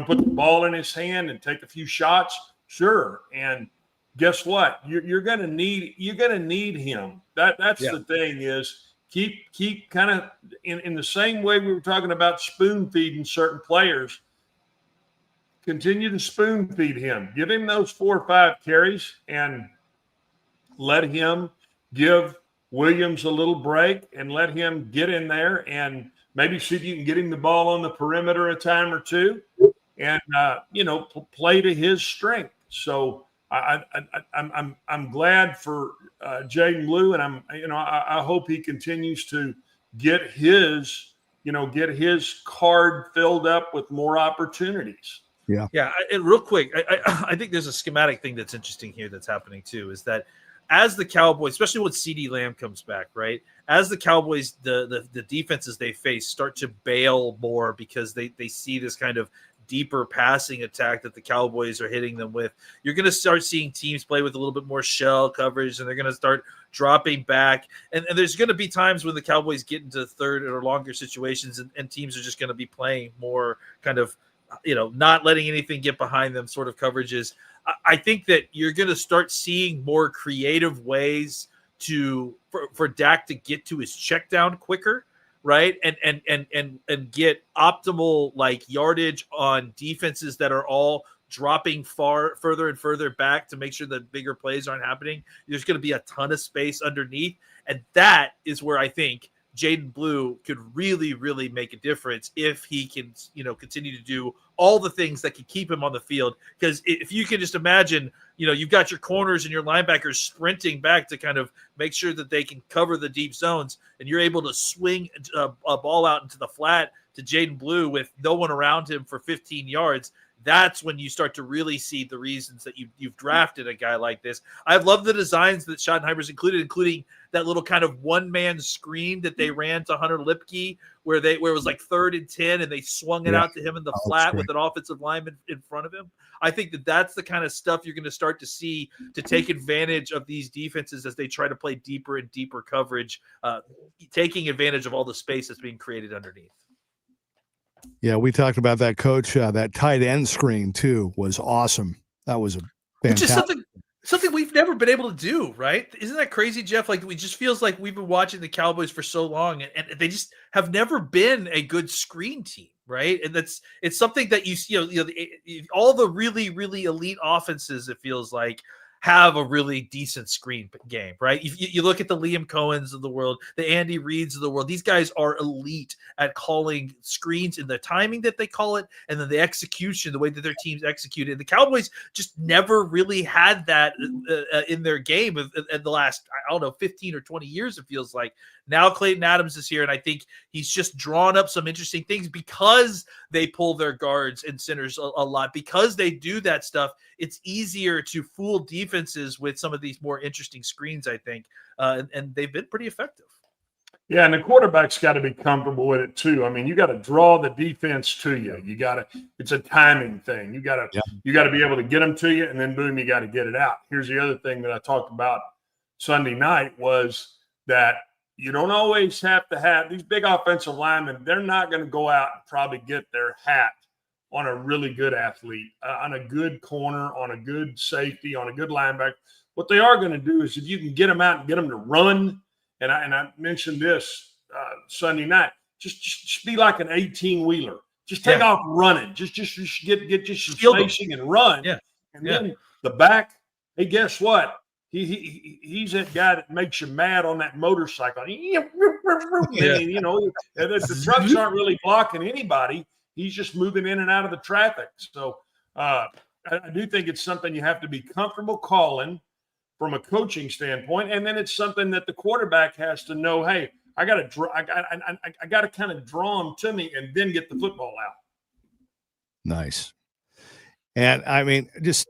put the ball in his hand and take a few shots? Sure. And guess what? You're going to need him. That's the thing is keep kind of in the same way we were talking about spoon feeding certain players. Continue to spoon feed him. Give him those 4 or 5 carries and let him give Williams a little break and let him get in there and maybe see if you can get him the ball on the perimeter a time or two and, play to his strength. So I'm glad for Jaden Blue, and I hope he continues to get his card filled up with more opportunities. Yeah. And real quick, I think there's a schematic thing that's interesting here that's happening too, is that as the Cowboys, especially when CeeDee Lamb comes back, right? As the Cowboys, the defenses they face start to bail more because they see this kind of deeper passing attack that the Cowboys are hitting them with. You're going to start seeing teams play with a little bit more shell coverage, and they're going to start dropping back. And there's going to be times when the Cowboys get into third or longer situations, and teams are just going to be playing more kind of, not letting anything get behind them sort of coverages. I think that you're going to start seeing more creative ways for Dak to get to his check down quicker, right? And get optimal yardage on defenses that are all dropping further and further back to make sure that bigger plays aren't happening. There's going to be a ton of space underneath. And that is where I think Jaden Blue could really, really make a difference if he can, continue to do all the things that could keep him on the field. Because if you can just imagine, you've got your corners and your linebackers sprinting back to kind of make sure that they can cover the deep zones, and you're able to swing a ball out into the flat to Jaden Blue with no one around him for 15 yards. that's when you start to really see the reasons that you've drafted a guy like this. I love the designs that Schottenheimer's including that little kind of one-man screen that they ran to Hunter Lipke, where it was like 3rd and 10, and they swung it out to him in the flat with an offensive lineman in front of him. I think that's the kind of stuff you're going to start to see to take advantage of these defenses as they try to play deeper and deeper coverage, taking advantage of all the space that's being created underneath. Yeah, we talked about that, Coach. That tight end screen too was awesome. That was a fantastic. Which is something we've never been able to do, right? Isn't that crazy, Jeff? Like, we just feels like we've been watching the Cowboys for so long, and they just have never been a good screen team, right? And it's something that all the really, really elite offenses, it feels like, have a really decent screen game, right? You look at the Liam Cohens of the world, the Andy Reids of the world. These guys are elite at calling screens in the timing that they call it, and then the execution, the way that their teams execute it. The Cowboys just never really had that in their game in the last, 15 or 20 years, it feels like. Now Clayton Adams is here, and I think he's just drawn up some interesting things because they pull their guards and centers a lot. Because they do that stuff, it's easier to fool defenses with some of these more interesting screens, I think, and they've been pretty effective. Yeah, and the quarterback's got to be comfortable with it too. I mean, you got to draw the defense to you. It's a timing thing. You got to be able to get them to you, and then boom, you got to get it out. Here's the other thing that I talked about Sunday night was that you don't always have to have these big offensive linemen. They're not going to go out and probably get their hat on a really good athlete, on a good corner, on a good safety, on a good linebacker. What they are going to do is if you can get them out and get them to run, and I mentioned this Sunday night, just be like an 18-wheeler. Just take off running. Just get some spacing and run. Yeah. And then the back, hey, guess what? He's that guy that makes you mad on that motorcycle. And, the trucks aren't really blocking anybody. He's just moving in and out of the traffic. So I do think it's something you have to be comfortable calling from a coaching standpoint, and then it's something that the quarterback has to know. Hey, I got to kind of draw him to me, and then get the football out. Nice. And I mean, just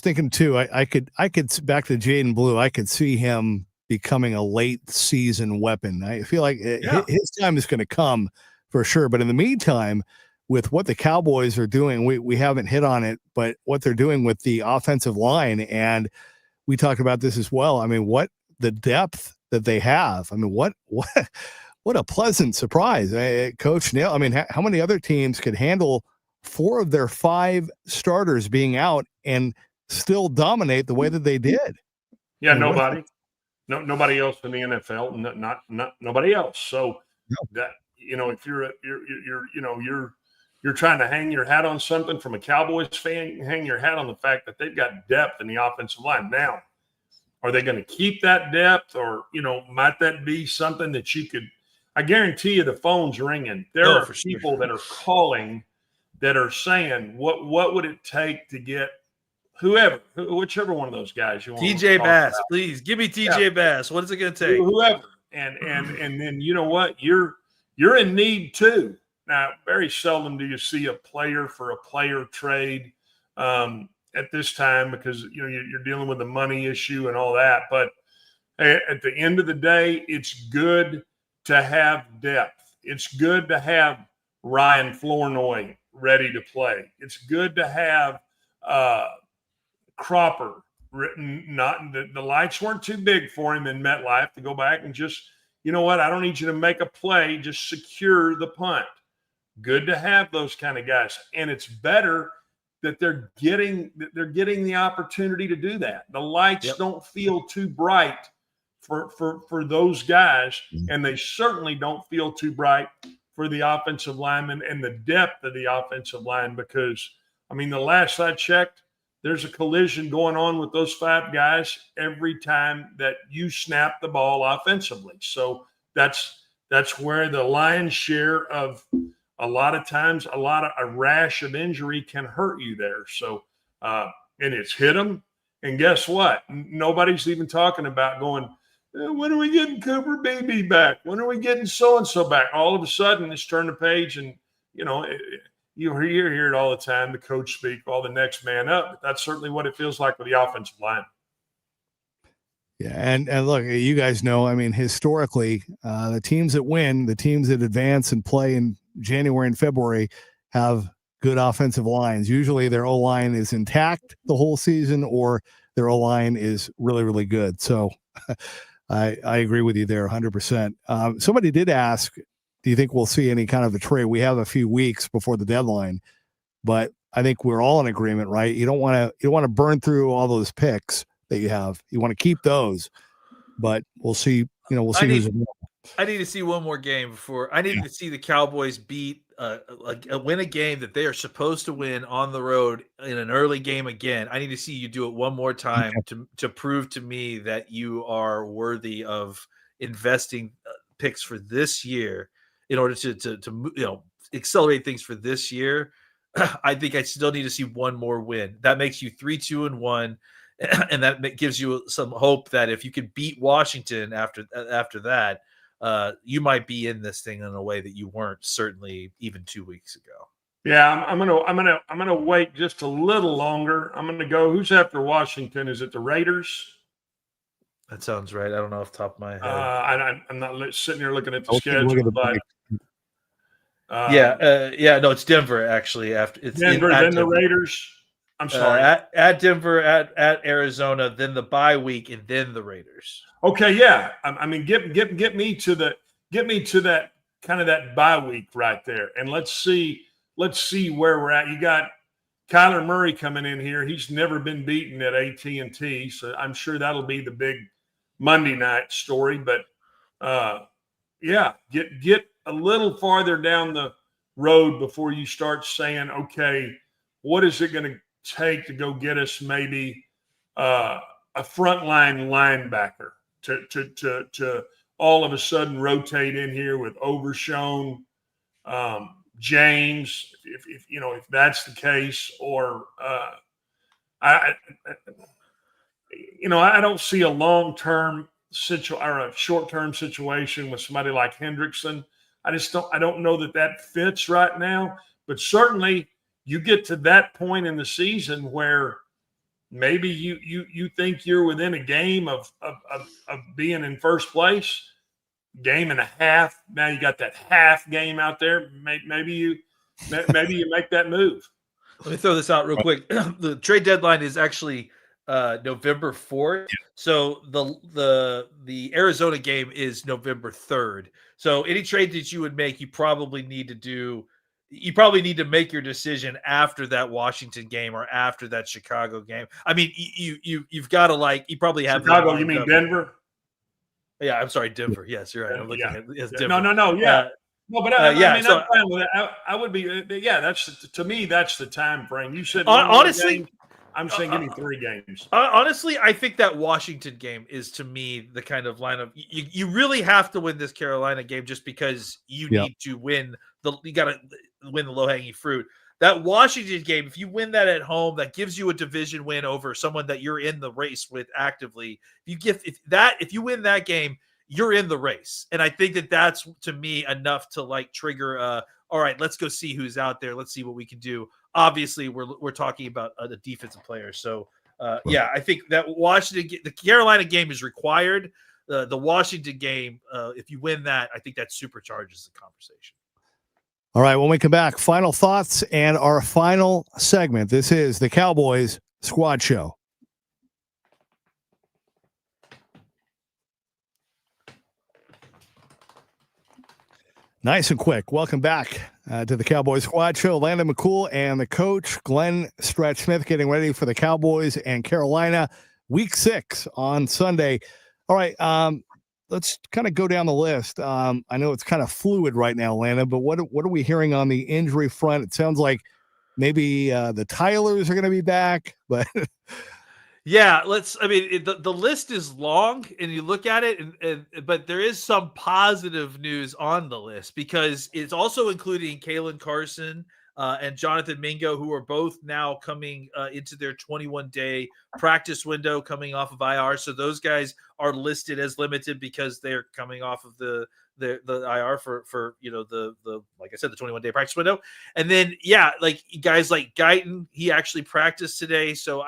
thinking too, I could back to Jaden Blue. I could see him becoming a late season weapon. I feel like his time is going to come for sure. But in the meantime, with what the Cowboys are doing, we haven't hit on it, but what they're doing with the offensive line, and we talked about this as well. I mean, what the depth that they have. I mean, what a pleasant surprise, Coach Neal. I mean, how many other teams could handle 4 of their 5 starters being out and still dominate the way that they did? Yeah, nobody else in the NFL, not nobody else. So that, if you're trying to hang your hat on something from a Cowboys fan, you can hang your hat on the fact that they've got depth in the offensive line. Now, are they going to keep that depth, or, might that be something that you could – I guarantee you the phone's ringing. There are people that are calling that are saying, what would it take to get whichever one of those guys you want. TJ Bass, please give me TJ Bass. What is it going to take? Whoever. And then you know what? You're in need too. Now, very seldom do you see a player for a player trade at this time, because you're dealing with the money issue and all that. But at the end of the day, it's good to have depth. It's good to have Ryan Flournoy ready to play. It's good to have Cropper written. Not the lights weren't too big for him in MetLife to go back and just, I don't need you to make a play, just secure the punt. Good to have those kind of guys, and it's better that they're getting the opportunity to do that. The lights don't feel too bright for those guys, and they certainly don't feel too bright for the offensive linemen and the depth of the offensive line, because, the last I checked, there's a collision going on with those 5 guys every time that you snap the ball offensively. So that's where the lion's share of a lot of times a rash of injury can hurt you there. So and it's hit them. And guess what? Nobody's even talking about going, when are we getting Cooper Beebe back? When are we getting so-and-so back? All of a sudden, it's turn the page, and, you hear it all the time, the coach speak, all the next man up. But that's certainly what it feels like with the offensive line. Yeah, and look, you guys know, I mean, historically, the teams that win, the teams that advance and play in January and February have good offensive lines. Usually their O-line is intact the whole season, or their O-line is really, really good. So I agree with you there 100%. Somebody did ask, do you think we'll see any kind of a trade? We have a few weeks before the deadline, but I think we're all in agreement, right? You don't want to burn through all those picks that you have. You want to keep those, but we'll see. We'll see who's available. I need to see one more game before I need to see the Cowboys beat win a game that they are supposed to win on the road in an early game again. I need to see you do it one more time to prove to me that you are worthy of investing picks for this year in order to accelerate things for this year. I think I still need to see one more win. That makes you 3-2-1. And that gives you some hope that if you could beat Washington after that, you might be in this thing in a way that you weren't certainly even 2 weeks ago. Yeah, I'm gonna wait just a little longer. I'm gonna go. Who's after Washington? Is it the Raiders? That sounds right. I don't know off the top of my head. I'm not sitting here looking at the schedule, but no, it's Denver actually. After it's Denver, then the Raiders. I'm sorry. At Denver, at Arizona, then the bye week, and then the Raiders. Okay, yeah. I mean, get me to that kind of that bye week right there, and let's see where we're at. You got Kyler Murray coming in here. He's never been beaten at AT&T, so I'm sure that'll be the big Monday night story. But get a little farther down the road before you start saying, okay, what is it going to take to go get us maybe a frontline linebacker to all of a sudden rotate in here with Overshown, James, if that's the case, or I don't see a long-term or a short-term situation with somebody like Hendrickson. I don't know that fits right now, but certainly you get to that point in the season where maybe you think you're within a game of being in first place, game and a half. Now you got that half game out there. Maybe you make that move. Let me throw this out real quick. The trade deadline is actually November 4th. So the Arizona game is November 3rd. So any trade that you would make, you probably need to make your decision after that Washington game or after that Chicago game. I mean, you've got to you probably have Chicago. You mean Denver? Yeah, I'm sorry, Denver. Yes, you're right. I'm looking at Denver. No. Yeah. No, but I'm fine with that. I would be. To me, that's the time frame. You said honestly. I'm saying give me 3 games. Honestly, I think that Washington game is, to me, the kind of lineup you really have to win this Carolina game just because you need to win you got to win the low-hanging fruit. That Washington game, if you win that at home, that gives you a division win over someone that you're in the race with actively. If you win that game, you're in the race. And I think that that's, to me, enough to trigger all right, let's go see who's out there. Let's see what we can do. Obviously, we're talking about a defensive player. So, I think that the Carolina game is required. The Washington game, if you win that, I think that supercharges the conversation. All right, when we come back, final thoughts and our final segment. This is the Cowboys Squad Show. Nice and quick. Welcome back to the Cowboys Squad Show. Landon McCool and the coach, Glenn Stretch Smith, getting ready for the Cowboys and Carolina Week 6 on Sunday. All right, let's kind of go down the list. I know it's kind of fluid right now, Landon, but what are we hearing on the injury front? It sounds like maybe the Tylers are going to be back, but yeah, the list is long and you look at it, but there is some positive news on the list because it's also including Kalen Carson and Jonathan Mingo, who are both now coming into their 21-day practice window coming off of IR. So those guys are listed as limited because they're coming off of the the IR for the like I said, the 21-day practice window. And then like guys like Guyton, he actually practiced today. So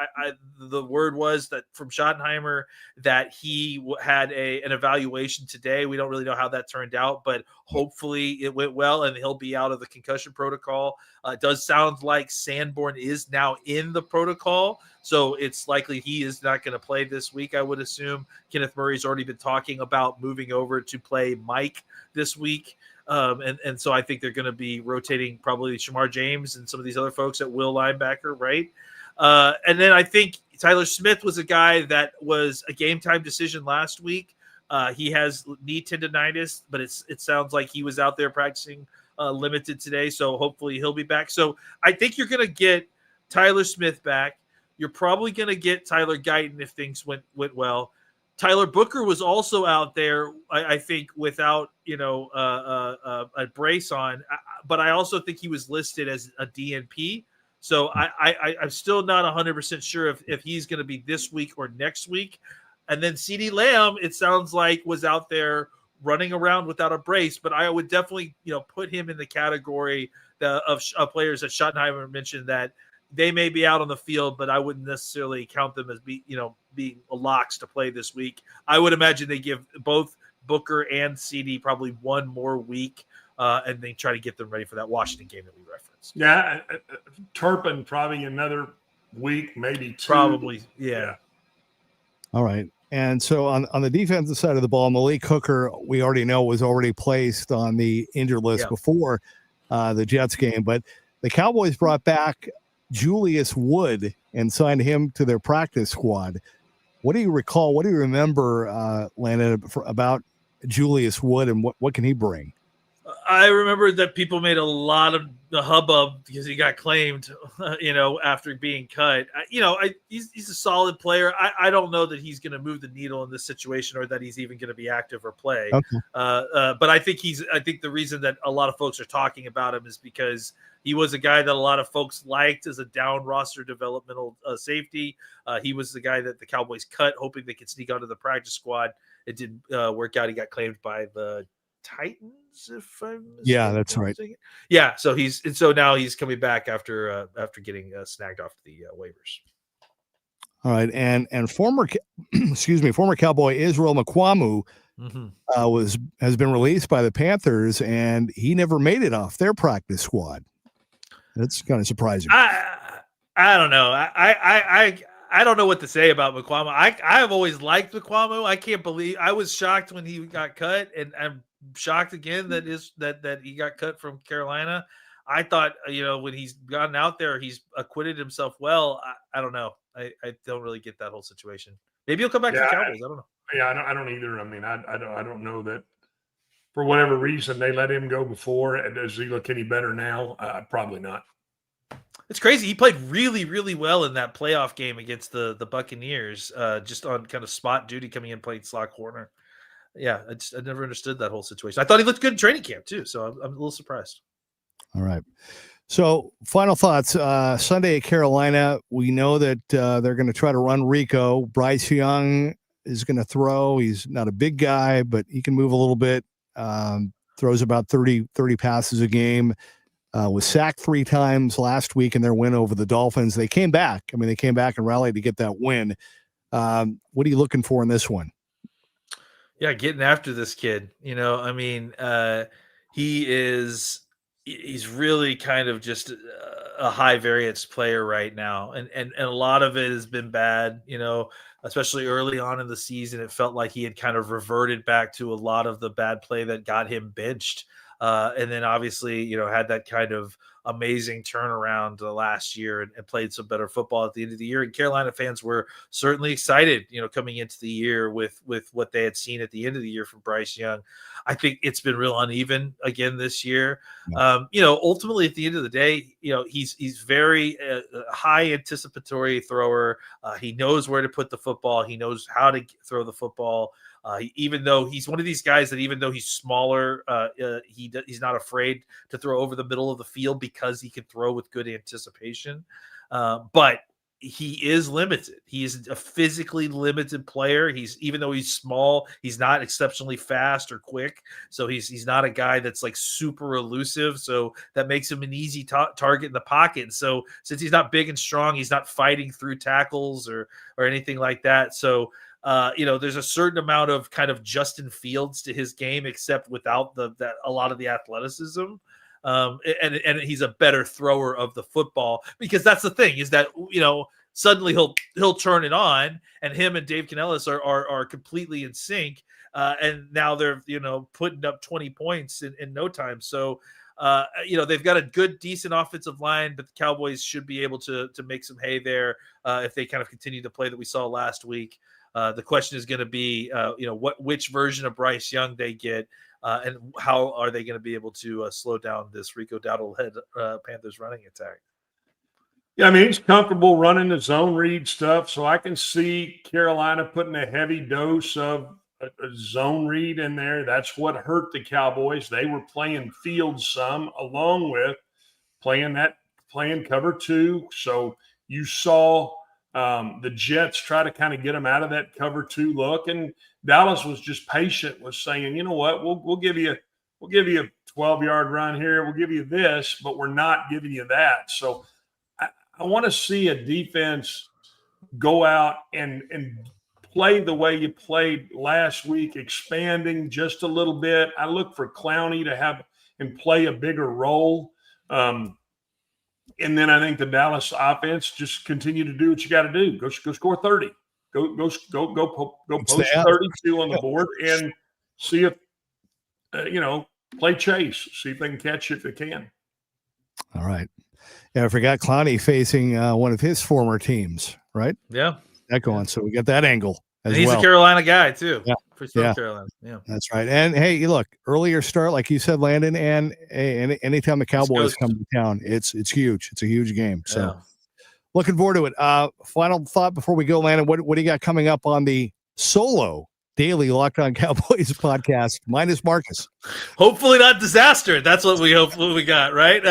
the word was that from Schottenheimer that he had an evaluation today. We don't really know how that turned out, but hopefully it went well and he'll be out of the concussion protocol. It does sound like Sanborn is now in the protocol, so it's likely he is not going to play this week, I would assume. Kenneth Murray's already been talking about moving over to play Mike this week. And so I think they're going to be rotating probably Shamar James and some of these other folks at will linebacker, right? And then I think Tyler Smith was a guy that was a game time decision last week. He has knee tendonitis, but it sounds like he was out there practicing limited today, so hopefully he'll be back. So I think you're going to get Tyler Smith back. You're probably going to get Tyler Guyton if things went well. Tyler Booker was also out there, I think, without a brace on, but I also think he was listed as a DNP. So I'm still not 100% sure if he's going to be this week or next week. And then CeeDee Lamb, it sounds like, was out there running around without a brace, but I would definitely put him in the category of players that Schottenheimer mentioned that they may be out on the field, but I wouldn't necessarily count them as being locks to play this week. I would imagine they give both Booker and CeeDee probably one more week, and they try to get them ready for that Washington game that we referenced. Yeah, Turpin probably another week, maybe two. Probably, yeah. All right. And so on the defensive side of the ball, Malik Hooker, we already know, was already placed on the injured list before the Jets game, but the Cowboys brought back Julius Wood and signed him to their practice squad. What do you recall? What do you remember, Landon, about Julius Wood, and what can he bring? I remember that people made a lot of the hubbub because he got claimed, after being cut. He's a solid player. I don't know that he's going to move the needle in this situation or that he's even going to be active or play. Okay. But I think the reason that a lot of folks are talking about him is because he was a guy that a lot of folks liked as a down roster developmental safety. He was the guy that the Cowboys cut, hoping they could sneak onto the practice squad. It didn't work out. He got claimed by the Titans, if I'm mistaken. Yeah, that's right. Yeah, so now he's coming back after getting snagged off the waivers. All right, and former Cowboy Israel Mukuamu has been released by the Panthers, and he never made it off their practice squad. That's kind of surprising. I don't know. I don't know what to say about Mukuamu. I have always liked Mukuamu. I can't believe I was shocked when he got cut, and I'm shocked again that he got cut from Carolina. I thought, when he's gotten out there, he's acquitted himself well. I don't know. I don't really get that whole situation. Maybe he'll come back to the Cowboys. I don't know. Yeah, I don't either. I mean, I don't know that for whatever reason they let him go before. And does he look any better now? Probably not. It's crazy. He played really, really well in that playoff game against the Buccaneers, just on kind of spot duty, coming in playing slot corner. Yeah, I never understood that whole situation. I thought he looked good in training camp too, so I'm a little surprised. All right. So final thoughts. Sunday at Carolina, we know that they're going to try to run Rico. Bryce Young is going to throw. He's not a big guy, but he can move a little bit. Throws about 30 passes a game. Was sacked 3 times last week in their win over the Dolphins. They came back. They came back and rallied to get that win. What are you looking for in this one? Yeah, getting after this kid. He's really kind of just a high variance player right now. And a lot of it has been bad, especially early on in the season. It felt like he had kind of reverted back to a lot of the bad play that got him benched. And then obviously, had that kind of amazing turnaround last year and played some better football at the end of the year. And Carolina fans were certainly excited, coming into the year with what they had seen at the end of the year from Bryce Young. I think it's been real uneven again this year. Yeah. Ultimately at the end of the day, he's very high anticipatory thrower. He knows where to put the football. He knows how to throw the football. Even though he's one of these guys that even though he's smaller, he's not afraid to throw over the middle of the field because he can throw with good anticipation. But he is limited. He is a physically limited player. Even though he's small, he's not exceptionally fast or quick. So he's not a guy that's like super elusive. So that makes him an easy target in the pocket. And so since he's not big and strong, he's not fighting through tackles or anything like that. So there's a certain amount of kind of Justin Fields to his game, except without a lot of the athleticism. And he's a better thrower of the football, because that's the thing, is that, suddenly he'll turn it on, and him and Dave Canellis are completely in sync. And now they're, putting up 20 points in no time. So, they've got a good, decent offensive line, but the Cowboys should be able to make some hay there if they kind of continue to play that we saw last week. The question is going to be, which version of Bryce Young they get, and how are they going to be able to slow down this Rico Dowdle head Panthers running attack? Yeah, I mean, he's comfortable running the zone read stuff, so I can see Carolina putting a heavy dose of a zone read in there. That's what hurt the Cowboys. They were playing field some, along with playing cover two. So you saw the Jets try to kind of get them out of that cover two look, and Dallas was just patient, was saying, you know what, we'll give you a 12-yard run here, we'll give you this, but we're not giving you that. So I want to see a defense go out and play the way you played last week, expanding just a little bit. I look for Clowney to have and play a bigger role. And then I think the Dallas offense just continue to do what you got to do. Go score 30. Go post 32 on the board and see if play chase. See if they can catch you if they can. All right. Yeah, I forgot Clowney facing one of his former teams, right? Yeah. That going. So we got that angle as and he's well. a Carolina guy too. Yeah. For South Carolina. Yeah. That's right. And hey, look, earlier start, like you said, Landon, and anytime the Cowboys come to town, it's huge. It's a huge game. So looking forward to it. Final thought before we go, Landon, what do you got coming up on the solo daily Locked On Cowboys podcast minus Marcus? Hopefully not disaster. That's what we got, right?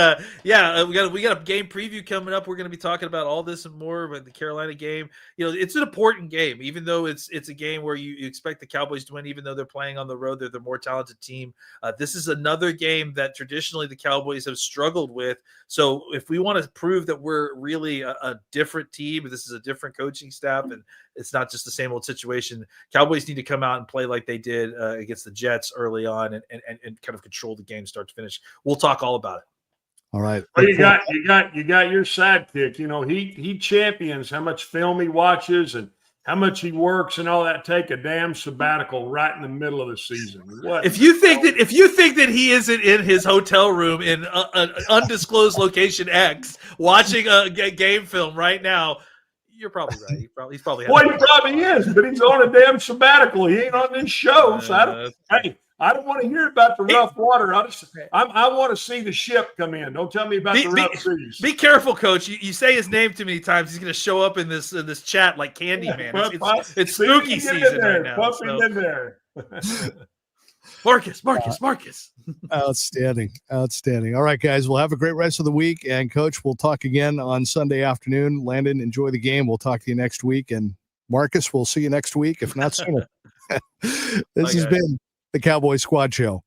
We got a game preview coming up. We're going to be talking about all this and more about the Carolina game. It's an important game, even though it's a game where you expect the Cowboys to win, even though they're playing on the road. They're the more talented team. This is another game that traditionally the Cowboys have struggled with. So if we want to prove that we're really a different team, this is a different coaching staff, and it's not just the same old situation, Cowboys need to come out and play like they did against the Jets early on and kind of control the game start to finish. We'll talk all about it. All right. Well, you got your sidekick. He champions how much film he watches and how much he works and all that. Take a damn sabbatical right in the middle of the season. What? If you think that he isn't in his hotel room in an undisclosed location X watching a game film right now, you're probably right. He's probably he probably is, but he's on a damn sabbatical. He ain't on this show. So I don't want to hear about the rough water. I want to see the ship come in. Don't tell me about the rough seas. Be careful, Coach. You say his name too many times, he's going to show up in this chat like Candyman. It's spooky season right now. Pump him in there. Marcus. Outstanding. All right, guys. We'll have a great rest of the week. And, Coach, we'll talk again on Sunday afternoon. Landon, enjoy the game. We'll talk to you next week. And, Marcus, we'll see you next week, if not sooner. This has been the Cowboy Squad Show.